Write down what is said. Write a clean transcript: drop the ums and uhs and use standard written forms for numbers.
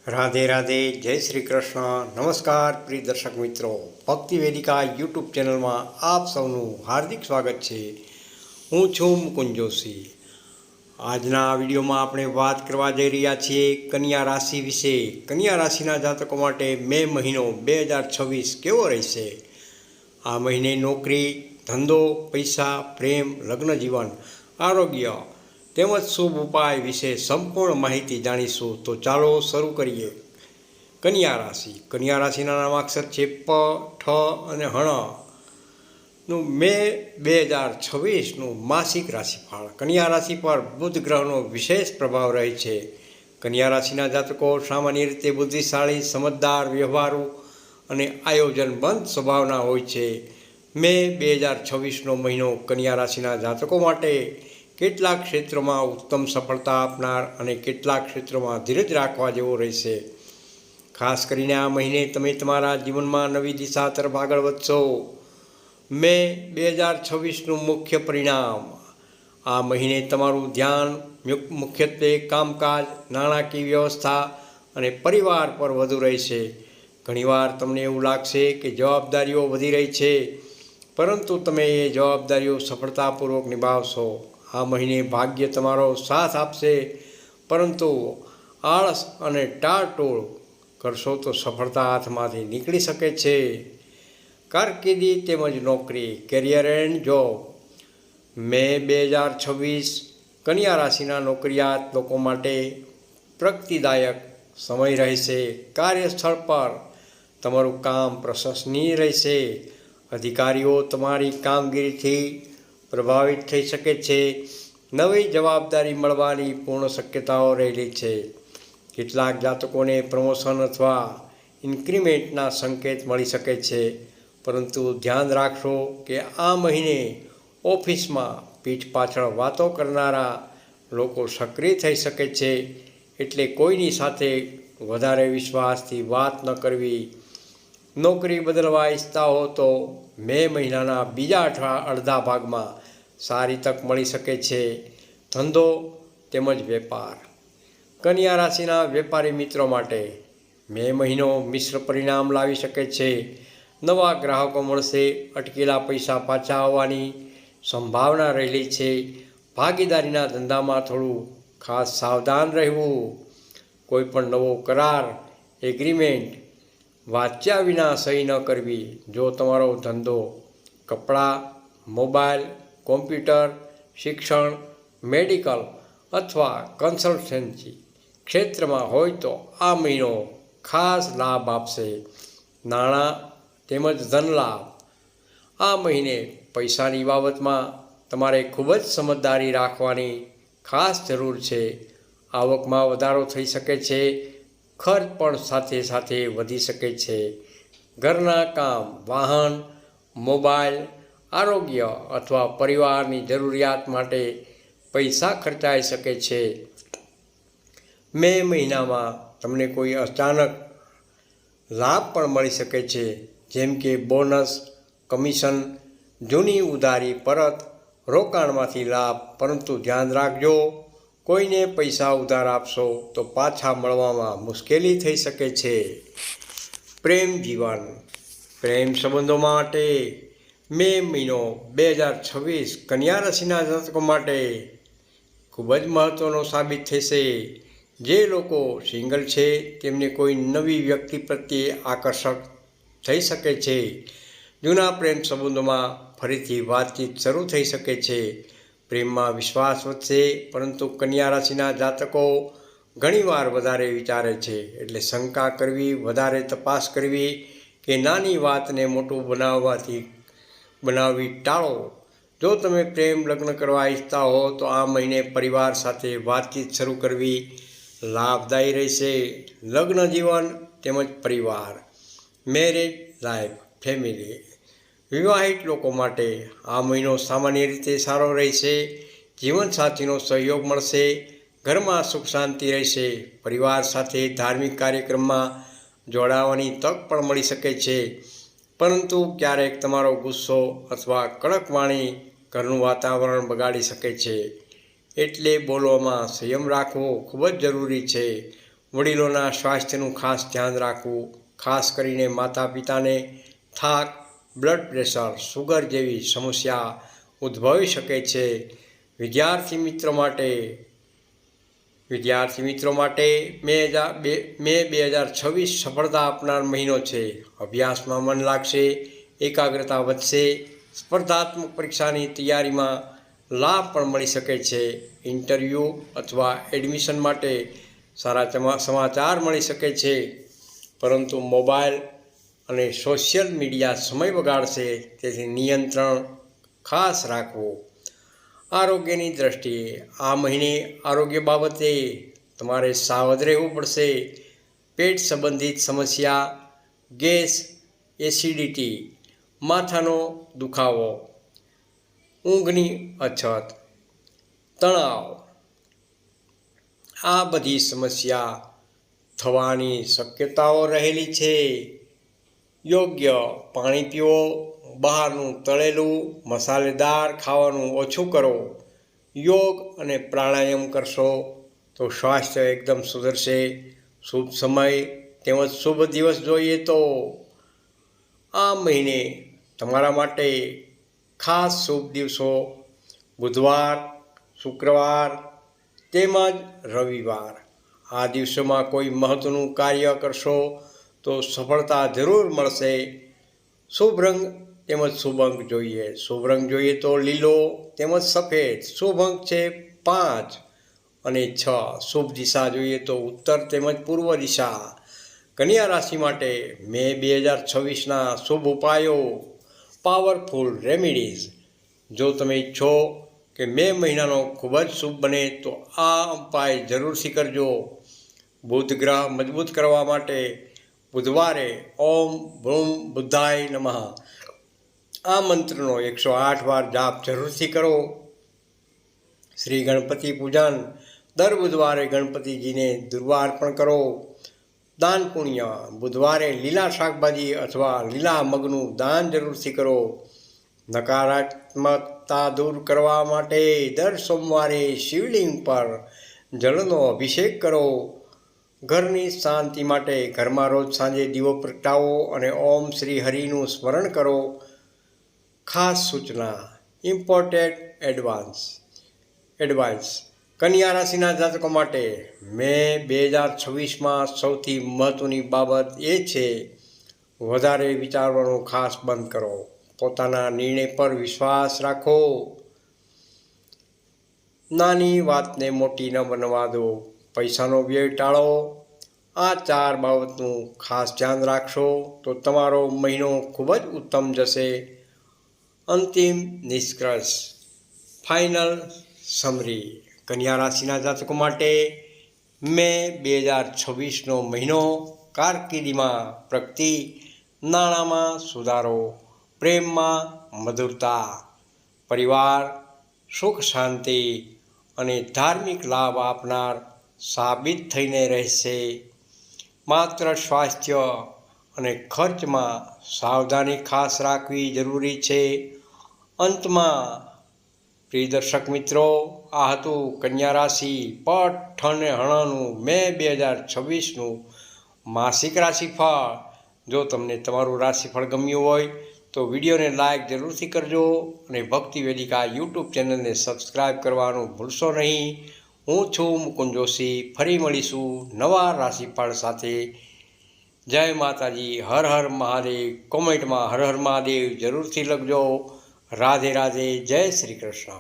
રાધે રાધે, જય શ્રી કૃષ્ણ. નમસ્કાર પ્રિય દર્શક મિત્રો, ભક્તિ વેદિકા યુટ્યુબ ચેનલમાં આપ સૌનું હાર્દિક સ્વાગત છે. હું છું મુકુંદ જોશી. આજના વિડીયોમાં આપણે વાત કરવા જઈ રહ્યા છીએ કન્યા રાશિ વિશે. કન્યા રાશિના જાતકો માટે મે મહિનો 2026 કેવો રહેશે? આ મહિને નોકરી, ધંધો, પૈસા, પ્રેમ, લગ્ન જીવન, આરોગ્ય તેમજ શુભ ઉપાય વિશે સંપૂર્ણ માહિતી જાણીશું. તો ચાલો શરૂ કરીએ. કન્યા રાશિ. કન્યા રાશિના નામાક્ષર છે પ, ઠ અને હણનું મે 2026નું માસિક રાશિફળ. કન્યા રાશિ પર બુધ ગ્રહનો વિશેષ પ્રભાવ રહે છે. કન્યા રાશિના જાતકો સામાન્ય રીતે બુદ્ધિશાળી, સમજદાર, વ્યવહારુ અને આયોજનબંધ સ્વભાવના હોય છે. મે 2026નો મહિનો કન્યા રાશિના જાતકો માટે કેટલાક ક્ષેત્રોમાં ઉત્તમ સફળતા આપનાર અને કેટલાક ક્ષેત્રોમાં ધીરજ રાખવા જેવો રહેશે. ખાસ કરીને આ મહિને તમે તમારા જીવનમાં નવી દિશા તરફ આગળ વધશો. મે 2026નું મુખ્ય પરિણામ. આ મહિને તમારું ધ્યાન મુખ્યત્વે કામકાજ, નાણાકીય વ્યવસ્થા અને પરિવાર પર વધુ રહેશે. ઘણીવાર તમને એવું લાગશે કે જવાબદારીઓ વધી રહી છે, પરંતુ તમે એ જવાબદારીઓ સફળતાપૂર્વક નિભાવશો. આ મહિને ભાગ્ય તમારો સાથ આપશે, પરંતુ આળસ અને ટાળટોળ કરશો તો સફળતા હાથમાંથી નીકળી શકે છે. કારકિર્દી તેમજ નોકરી, કેરિયર એન્ડ જોબ. મે 2026 કન્યા રાશિના નોકરિયાત લોકો માટે પ્રગતિદાયક સમય રહેશે. કાર્યસ્થળ પર તમારું કામ પ્રશંસનીય રહેશે. અધિકારીઓ તમારી કામગીરીથી પ્રભાવિત થઈ શકે છે. નવી જવાબદારી મળવાની પૂર્ણ શક્યતાઓ રહેલી છે. કેટલાક જાતકોને પ્રમોશન અથવા ઇન્ક્રીમેન્ટના સંકેત મળી શકે છે, પરંતુ ધ્યાન રાખશો કે આ મહિને ઓફિસમાં પીઠ પાછળ વાતો કરનારા લોકો સક્રિય થઈ શકે છે, એટલે કોઈની સાથે વધારે વિશ્વાસથી વાત ન કરવી. નોકરી બદલવા ઈચ્છતા હો તો મે મહિનાના બીજા અડધા ભાગમાં સારી તક મળી શકે છે. ધંધો તેમજ વેપાર. કન્યા રાશિના વેપારી મિત્રો માટે મે મહિનો મિશ્ર પરિણામ લાવી શકે છે. નવા ગ્રાહકો મળશે. અટકેલા પૈસા પાછા આવવાની સંભાવના રહેલી છે. ભાગીદારીના ધંધામાં થોડું ખાસ સાવધાન રહેવું. કોઈપણ નવો કરાર, એગ્રીમેન્ટ વાંચ્યા વિના સહી ન કરવી. જો તમારો ધંધો કપડાં, મોબાઈલ, કોમ્પ્યુટર, શિક્ષણ, મેડિકલ અથવા કન્સલ્ટન્સી ક્ષેત્રમાં હોય તો આ મહિનો ખાસ લાભ આપશે. નાણાં તેમજ ધનલાભ. આ મહિને પૈસાની બાબતમાં તમારે ખૂબ જ સમજદારી રાખવાની ખાસ જરૂર છે. આવકમાં વધારો થઈ શકે છે, ખર્ચ પણ સાથે સાથે વધી શકે છે. ઘરના કામ, વાહન, મોબાઈલ, આરોગ્ય અથવા પરિવારની જરૂરિયાત માટે પૈસા ખર્ચાઈ શકે છે. મે મહિનામાં તમને કોઈ અચાનક લાભ પણ મળી શકે છે, જેમ કે બોનસ, કમિશન, જૂની ઉધારી પરત, રોકાણમાંથી લાભ. પરંતુ ધ્યાન રાખજો, કોઈને પૈસા ઉધાર આપશો તો પાછા મળવામાં મુશ્કેલી થઈ શકે છે. પ્રેમ જીવન. પ્રેમ સંબંધો માટે મે મહિનો 2026 કન્યા રાશિના જાતકો માટે ખૂબ જ મહત્ત્વનો સાબિત થશે. જે લોકો સિંગલ છે તેમને કોઈ નવી વ્યક્તિ પ્રત્યે આકર્ષક થઈ શકે છે. જૂના પ્રેમ સંબંધોમાં ફરીથી વાતચીત શરૂ થઈ શકે છે. પ્રેમમાં વિશ્વાસ વધશે, પરંતુ કન્યા રાશિના જાતકો ઘણીવાર વધારે વિચારે છે, એટલે શંકા કરવી, વધારે તપાસ કરવી કે નાની વાતને મોટું બનાવવી ટાળો. જો તમે પ્રેમ લગ્ન કરવા ઈચ્છતા હો તો આ મહિને પરિવાર સાથે વાતચીત શરૂ કરવી લાભદાયી રહેશે. લગ્ન જીવન તેમજ પરિવાર, મેરેજ લાઈફ, ફેમિલી. વિવાહિત લોકો માટે આ મહિનો સામાન્ય રીતે સારો રહેશે. જીવનસાથીનો સહયોગ મળશે. ઘરમાં સુખ શાંતિ રહેશે. પરિવાર સાથે ધાર્મિક કાર્યક્રમમાં જોડાવાની તક પણ મળી શકે છે, પરંતુ ક્યારેક તમારો ગુસ્સો અથવા કડક વાણી ઘરનું વાતાવરણ બગાડી શકે છે, એટલે બોલવામાં સંયમ રાખવો ખૂબ જ જરૂરી છે. વડીલોના સ્વાસ્થ્યનું ખાસ ધ્યાન રાખવું, ખાસ કરીને માતા પિતાને થાક, બ્લડ પ્રેશર, શુગર જેવી સમસ્યા ઉદ્ભવી શકે છે. વિદ્યાર્થી મિત્રો માટે મે 2026 સફળતા આપનાર મહિનો છે. અભ્યાસમાં મન લાગશે, એકાગ્રતા વધશે, સ્પર્ધાત્મક પરીક્ષાની તૈયારીમાં લાભ પણ મળી શકે છે. ઇન્ટરવ્યૂ અથવા એડમિશન માટે સારા સમાચાર મળી શકે છે, પરંતુ મોબાઈલ અને સોશિયલ મીડિયા સમય બગાડશે, તેથી નિયંત્રણ ખાસ રાખવું. આરોગ્યની દ્રષ્ટિએ આ મહિને આરોગ્ય બાબતે તમારે સાવધ રહેવું પડશે. પેટ સંબંધિત સમસ્યા, ગેસ, એસિડિટી, માથાનો દુખાવો, ઊંઘની અછત, તણાવ, આ બધી સમસ્યા થવાની શક્યતાઓ રહેલી છે. યોગ્ય પાણી પીવો, બહારનું તળેલું, મસાલેદાર ખાવાનું ઓછું કરો. યોગ અને પ્રાણાયામ કરશો તો સ્વાસ્થ્ય એકદમ સુધરશે. શુભ સમય તેમજ શુભ દિવસ જોઈએ તો આ મહિને તમારા માટે ખાસ શુભ દિવસો બુધવાર, શુક્રવાર તેમજ રવિવાર. આ દિવસોમાં કોઈ મહત્ત્વનું કાર્ય કરશો તો સફળતા જરૂર મળશે. શુભ રંગ તેમજ શુભ અંક જોઈએ. શુભ રંગ જોઈએ તો લીલો તેમજ સફેદ. શુભ અંક છે 5 અને 6. શુભ દિશા જોઈએ તો ઉત્તર તેમજ પૂર્વ દિશા. કન્યા રાશિ માટે મે 2026ના શુભ ઉપાયો, પાવરફુલ રેમેડીઝ. જો તમે ઈચ્છો કે મે મહિનાનો ખૂબ જ શુભ બને તો આ ઉપાય જરૂરથી કરજો. બુધ ગ્રહ મજબૂત કરવા માટે બુધવારે ઓમ ભ્રૂમ બુદ્ધાય નમઃ આ મંત્રનો 108 વાર જાપ જરૂરથી કરો. શ્રી ગણપતિ પૂજન દર બુધવારે ગણપતિજીને દુર્વા અર્પણ કરો. દાન પુણ્ય બુધવારે લીલા શાકભાજી અથવા લીલા મગનું દાન જરૂરથી કરો. નકારાત્મકતા દૂર કરવા માટે દર સોમવારે શિવલિંગ પર જળનો અભિષેક કરો. ઘરની શાંતિ માટે ઘરમાં રોજ સાંજે દીવો પ્રગટાવો અને ઓમ શ્રી હરિનું સ્મરણ કરો. ખાસ સૂચના, ઇમ્પોર્ટન્ટ એડવાઇસ. કન્યા રાશિના જાતકો માટે મે 2026માં સૌથી મહત્ત્વની બાબત એ છે વધારે વિચારવાનું ખાસ બંધ કરો. પોતાના નિર્ણય પર વિશ્વાસ રાખો. નાની વાતને મોટી ન બનવા દો. પૈસાનો વ્યય ટાળો. આ 4 બાબતનું ખાસ ધ્યાન રાખશો તો તમારો મહિનો ખૂબ જ ઉત્તમ જશે. અંતિમ નિષ્કર્ષ, ફાઇનલ સમરી. કન્યા રાશિના જાતકો માટે મે 2026નો મહિનો કારકિર્દીમાં પ્રગતિ, નાણાંમાં સુધારો, પ્રેમમાં મધુરતા, પરિવાર, સુખ શાંતિ અને ધાર્મિક લાભ આપનાર સાબિત થઈને રહેશે. માત્ર સ્વાસ્થ્ય અને ખર્ચમાં સાવધાની ખાસ રાખવી જરૂરી છે. અંતમાં પ્રિય દર્શક મિત્રો, આ હતું કન્યા રાશિ પઠ અને હણનું મે 2026નું માસિક રાશિફળ. જો તમને તમારું રાશિફળ ગમ્યું હોય તો વિડીયોને લાઇક જરૂરથી કરજો અને ભક્તિ વેદિકા યુટ્યુબ ચેનલને સબસ્ક્રાઈબ કરવાનું ભૂલશો નહીં. હું છું મુકુંદ જોશી. ફરી મળીશું નવા રાશિફળ સાથે. જય માતાજી, હર હર મહાદેવ. કોમેન્ટમાં હર હર મહાદેવ જરૂરથી લખજો. રાધે રાધે, જય શ્રી કૃષ્ણ.